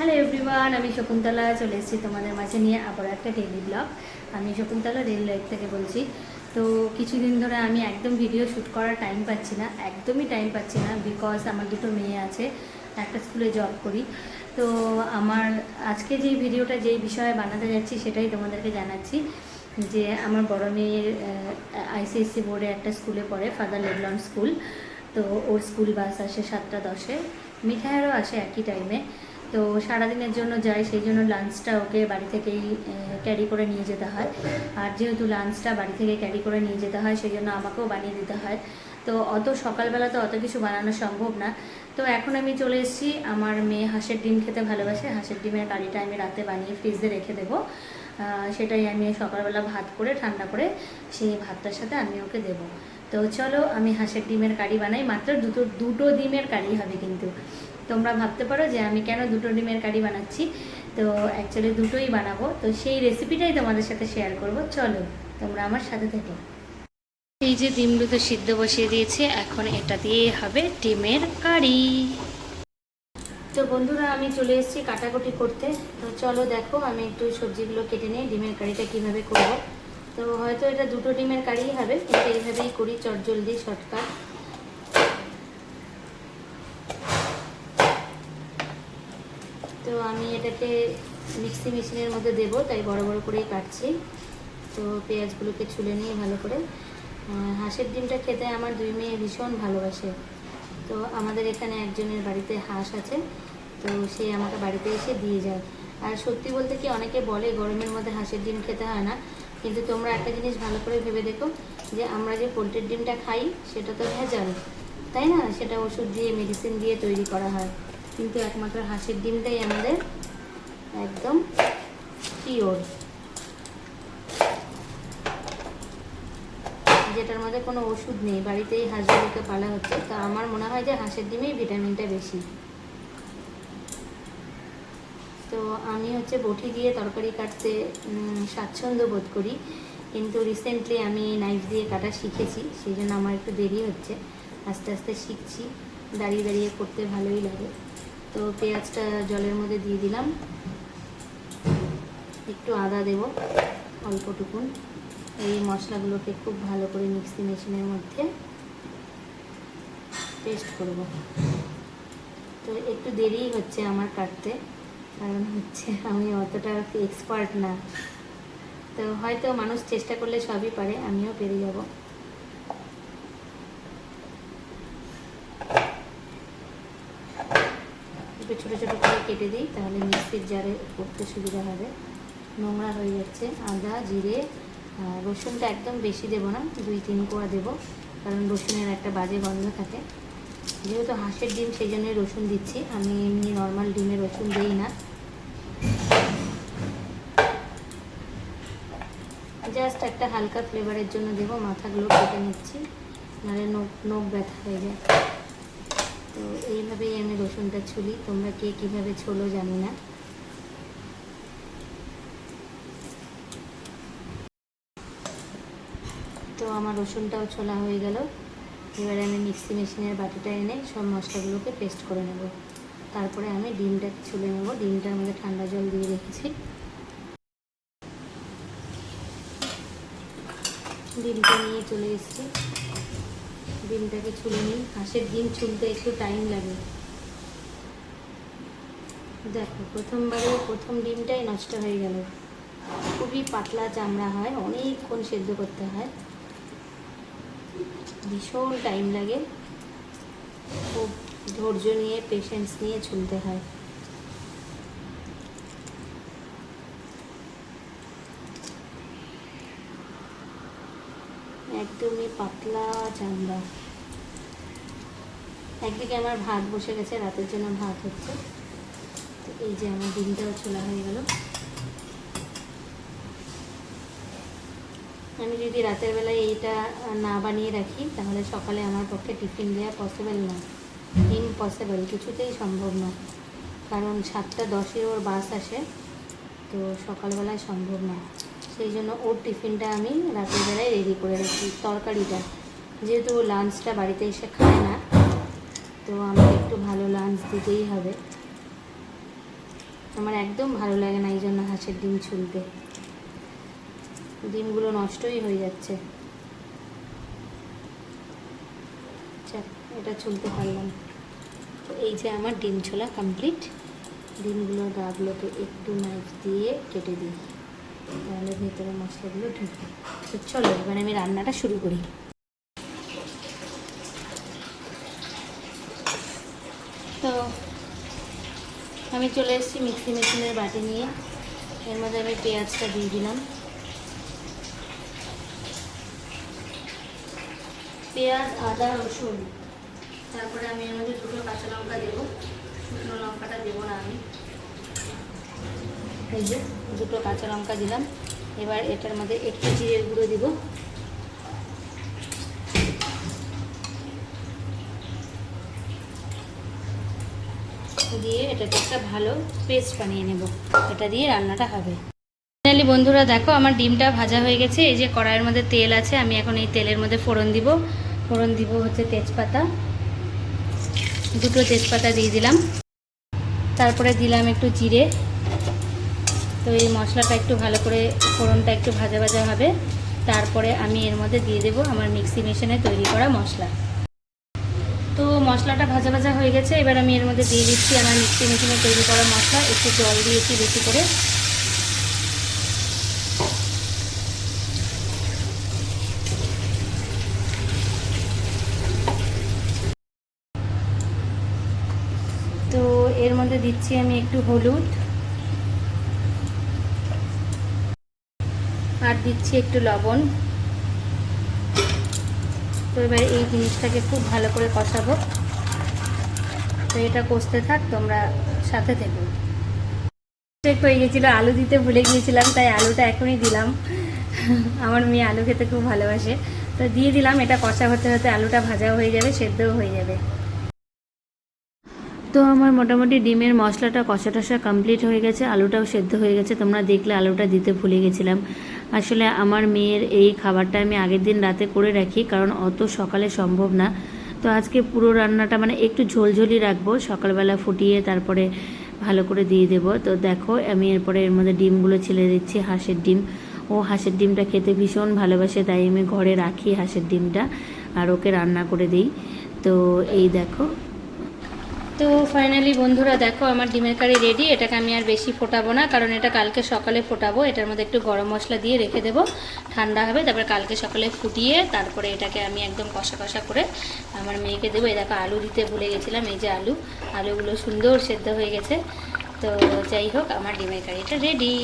Hello everyone, আমি শকুন্তলা চলে এসেছি তোমাদের মাঝে নিয়ে আবার একটা ডেইলি ব্লগ। আমি শকুন্তলা ডেইলি লাইফ থেকে বলছি। তো কিছুদিন ধরে আমি একদম ভিডিও শ্যুট করার টাইম পাচ্ছি না, একদমই টাইম পাচ্ছি না, বিকজ আমার দুটো মেয়ে আছে, একটা স্কুলে জব করি। তো আমার আজকে যেই ভিডিওটা যেই বিষয়ে বানাতে যাচ্ছি সেটাই তোমাদেরকে জানাচ্ছি যে আমার বড় মেয়ের আইসিএসসি বোর্ডে একটা স্কুলে পড়ে, ফাদার লেডলন স্কুল। তো ওর স্কুল বাস আসে 7টা 10-এ, মিঠাইয়েরও আসে একই টাইমে। তো সারাদিনের জন্য যাই, সেই জন্য লাঞ্চটা ওকে বাড়ি থেকেই ক্যারি করে নিয়ে যেতে হয়। আর যেহেতু লাঞ্চটা বাড়ি থেকে ক্যারি করে নিয়ে যেতে হয়, সেই জন্য আমাকেও বানিয়ে দিতে হয়। তো অত সকালবেলা তো অত কিছু বানানো সম্ভব না। তো এখন আমি চলে এসেছি, আমার মেয়ে হাঁসের ডিম খেতে ভালোবাসে, হাঁসের ডিমের কারিটা আমি রাতে বানিয়ে ফ্রিজে রেখে দেবো। সেটাই আমি সকালবেলা ভাত করে ঠান্ডা করে সেই ভাতটার সাথে আমি ওকে দেবো। তো চলো আমি হাঁসের ডিমের কারি বানাই। মাত্র দুটো ডিমের কারি হবে, কিন্তু তোমরা ভাবতে পারো যে আমি কেন দুটো ডিমের কারি বানাচ্ছি। তো অ্যাকচুয়ালি দুটোই বানাবো, তো সেই রেসিপিটাই তোমাদের সাথে শেয়ার করব। চলো তোমরা আমার সাথে থেকো। এই যে ডিম দুটো সিদ্ধ বসিয়ে দিয়েছে, এখন এটা দিয়ে হবে ডিমের কারি। তো বন্ধুরা আমি চলে এসেছি কাটাকুটি করতে। তো চলো দেখো আমি একটু সবজিগুলো কেটে নিই, ডিমের কারিটা কিভাবে করব। তো হয়তো এটা দুটো ডিমের কারিই হবে, কিন্তু এইভাবেই করি, চটজলদি শর্টকাট। তো আমি এটাকে মিক্সি মেশিনের মধ্যে দেবো, তাই বড় বড় করেই কাটছি। তো পেঁয়াজগুলোকে ছুলে নিয়ে ভালো করে। হাঁসের ডিমটা খেতে আমার দুই মেয়ে ভীষণ ভালোবাসে। তো আমাদের এখানে একজনের বাড়িতে হাঁস আছে, তো সে আমাকে বাড়িতে এসে দিয়ে যায়। আর সত্যি বলতে কি, অনেকে বলে গরমের মধ্যে হাঁসের ডিম খেতে হয় না, কিন্তু তোমরা একটা জিনিস ভালো করে ভেবে দেখো যে আমরা যে পোলট্রির ডিমটা খাই সেটা তো ভেজাল, তাই না? সেটা ওষুধ দিয়ে মেডিসিন দিয়ে তৈরি করা হয়, কিন্তু একমাত্র হাঁসের ডিমটাই আমাদের একদম পিওর, যেটার মধ্যে কোনো ওষুধ নেই। বাড়িতেই হাঁসগুলোকে পালা হচ্ছে, তো আমার মনে হয় যে হাঁসের ডিমেই ভিটামিনটা বেশি। তো আমি বটি দিয়ে তরকারি কাটতে স্বাচ্ছন্দ্য বোধ করি, কিন্তু রিসেন্টলি আমি নাইফ দিয়ে কাটা শিখেছি, সেই জন্য আমার একটু দেরি হচ্ছে। আস্তে আস্তে শিখছি, দাঁড়িয়ে দাঁড়িয়ে করতে ভালোই লাগে। তো পেঁয়াজটা জলের মধ্যে দিয়ে দিলাম, একটু আদা দেব অল্পটুকুন। এই মশলাগুলোকে খুব ভালো করে মিক্সি মেশিনের মধ্যে পেস্ট করব। তো একটু দেরিই হচ্ছে আমার কাটতে, কারণ আমি অতটা এক্সপার্ট না। তো হয়তো মানুষ চেষ্টা করলে সবই পারে, আমিও পেরে যাব। একটু ছোটো ছোটো করে কেটে দিই, তাহলে মিক্সির জারে করতে সুবিধা হবে। নোংরা হয়ে যাচ্ছে। আদা, জিরে, রসুনটা একদম বেশি দেবো না, 2-3 কোয়া দেবো, কারণ রসুনের একটা বাজে গন্ধ থাকে। যেহেতু হাঁসের ডিম সেই জন্যই রসুন দিচ্ছি, আমি এমনি নর্মাল ডিমে রসুন দিই না। জাস্ট একটা হালকা ফ্লেভারের জন্য দেবো। মাথাগুলো কেটে নিচ্ছি, নাহলে নখ ব্যথা হয়ে যায়। তো এইভাবেই আমি রসুনটা ছুলি, তোমরা কে কীভাবে ছোলো জানি না। তো আমার রসুনটাও ছোলা হয়ে গেল। এবারে আমি মিক্সি মেশিনের বাটিটা এনে সব মশলাগুলোকে পেস্ট করে নেব। তারপরে আমি ডিমটা ছুলে নেব। ডিমটার মধ্যে ঠান্ডা জল দিয়ে রেখেছি। ডিমটা নিয়ে চলে এসেছি, ডিমটাকে ছুলে নিই। হাঁসের ডিম ছুলতে একটু টাইম লাগে। দেখো প্রথম ডিমটাই নষ্ট হয়ে গেল। খুবই পাতলা চামড়া হয়, অনেকক্ষণ সেদ্ধ করতে হয়, ভীষণ টাইম লাগে, খুব ধৈর্য নিয়ে পেশেন্স নিয়ে ছুলতে হয়। একদমই পাতলা চামড়া। একদিকে আমার ভাত বসে গেছে, রাতের জন্য ভাত হচ্ছে। তো এই যে আমার ডিমটাও ছোলা হয়ে গেল। আমি যদি রাতের বেলায় এইটা না বানিয়ে রাখি, তাহলে সকালে আমার পক্ষে টিফিন দেওয়া পসিবল না, ইম্পসিবল, কিছুতেই সম্ভব না। কারণ 7টা 10-এ ওর বাস আসে, তো সকালবেলায় সম্ভব না। সেই জন্য ওর টিফিনটা আমি রাতের বেলায় রেডি করে রাখি। তরকারিটা যেহেতু ও লাঞ্চটা বাড়িতে এসে খায় না, তো আমাকে একটু ভালো লাঞ্চ দিতেই হবে। আমার একদম ভালো লাগে না এই জন্য হাঁসের ডিম ছুলতে, ডিমগুলো নষ্টই হয়ে যাচ্ছে। এটা ছুলতে পারলাম। তো এই যে আমার ডিম ছোলা কমপ্লিট। ডিমগুলো দাগুলোকে একটু নাইফ দিয়ে কেটে দিই, তাহলে ভেতরে মশলাগুলো ঢুকে। তো চলো এবার আমি রান্নাটা শুরু করি। তো আমি চলে এসেছি মিক্সি মেশিনের বাটি নিয়ে। এর মধ্যে আমি পেঁয়াজটা দিয়ে দিলাম, পেঁয়াজ, আদা, রসুন। তারপরে আমি এর মধ্যে 2টো কাঁচা লঙ্কা দেবো, শুকনো লঙ্কাটা দেবো না আমি। এই যে 2টো কাঁচা লঙ্কা দিলাম। এবার এটার মধ্যে একটু জিরের গুঁড়ো দিব, দিয়ে এটাকে একটা ভালো পেস্ট বানিয়ে নেব। এটা দিয়ে রান্নাটা হবে। ফাইনালি বন্ধুরা দেখো আমার ডিমটা ভাজা হয়ে গেছে। এই যে কড়াইয়ের মধ্যে তেল আছে, আমি এখন এই তেলের মধ্যে ফোড়ন দিব। ফোড়ন দিব হচ্ছে তেজপাতা, 2টো তেজপাতা দিয়ে দিলাম। তারপরে দিলাম একটু জিরে। তো এই মশলাটা একটু ভালো করে, ফোড়নটা একটু ভাজা ভাজা হবে। তারপরে আমি এর মধ্যে দিয়ে দেবো আমার মিক্সি মেশিনে তৈরি করা মশলা। তো মশলাটা ভাজা ভাজা হয়ে গেছে। এবার আমি এর মধ্যে দিয়ে দিচ্ছি আমার মিক্সি মেশিনে তৈরি করা মশলা। একটু জল দিয়েছি বেশি করে। তো এর মধ্যে দিচ্ছি আমি একটু হলুদ, আর দিচ্ছি একটু লবণ। তো এবার এই জিনিসটাকে খুব ভালো করে কষাবো। তো এটা কষতে থাক, তোমরা সাথে থেকো। চেক হয়ে গেছিলো, আলু দিতে ভুলে গিয়েছিলাম, তাই আলুটা এখনই দিলাম। আমার মেয়ে আলু খেতে খুব ভালোবাসে, তো দিয়ে দিলাম। এটা কষা হতে হতে আলুটা ভাজাও হয়ে যাবে, সেদ্ধও হয়ে যাবে। তো আমার মোটামুটি ডিমের মশলাটা কষা টষা কমপ্লিট হয়ে গেছে, আলুটাও সেদ্ধ হয়ে গেছে। তোমরা দেখলে আলুটা দিতে ভুলে গেছিলাম। আসলে আমার মেয়ের এই খাবারটা আমি আগের দিন রাতে করে রাখি, কারণ অত সকালে সম্ভব না। তো আজকে পুরো রান্নাটা মানে একটু ঝোলঝোলি রাখবো, সকালবেলা ফুটিয়ে তারপরে ভালো করে দিয়ে দেবো। তো দেখো আমি এরপরে এর মধ্যে ডিমগুলো ছেলে দিচ্ছি, হাঁসের ডিম। ও হাঁসের ডিমটা খেতে ভীষণ ভালোবাসে, তাই আমি ঘরে রাখি হাঁসের ডিমটা, আর ওকে রান্না করে দিই। তো এই দেখো। তো ফাইনালি বন্ধুরা দেখো আমার ডিমের কারি রেডি। এটাকে আমি আর বেশি ফোটাবো না, কারণ এটা কালকে সকালে ফোটাবো। এটার মধ্যে একটু গরম মশলা দিয়ে রেখে দেবো, ঠান্ডা হবে। তারপরে কালকে সকালে ফুটিয়ে তারপরে এটাকে আমি একদম কষা কষা করে আমার মেয়েকে দেবো। এই দেখো আলু দিতে ভুলে গেছিলাম, এই যে আলুগুলো সুন্দর সেদ্ধ হয়ে গেছে। তো যাই হোক, আমার ডিমের কারিটা রেডি।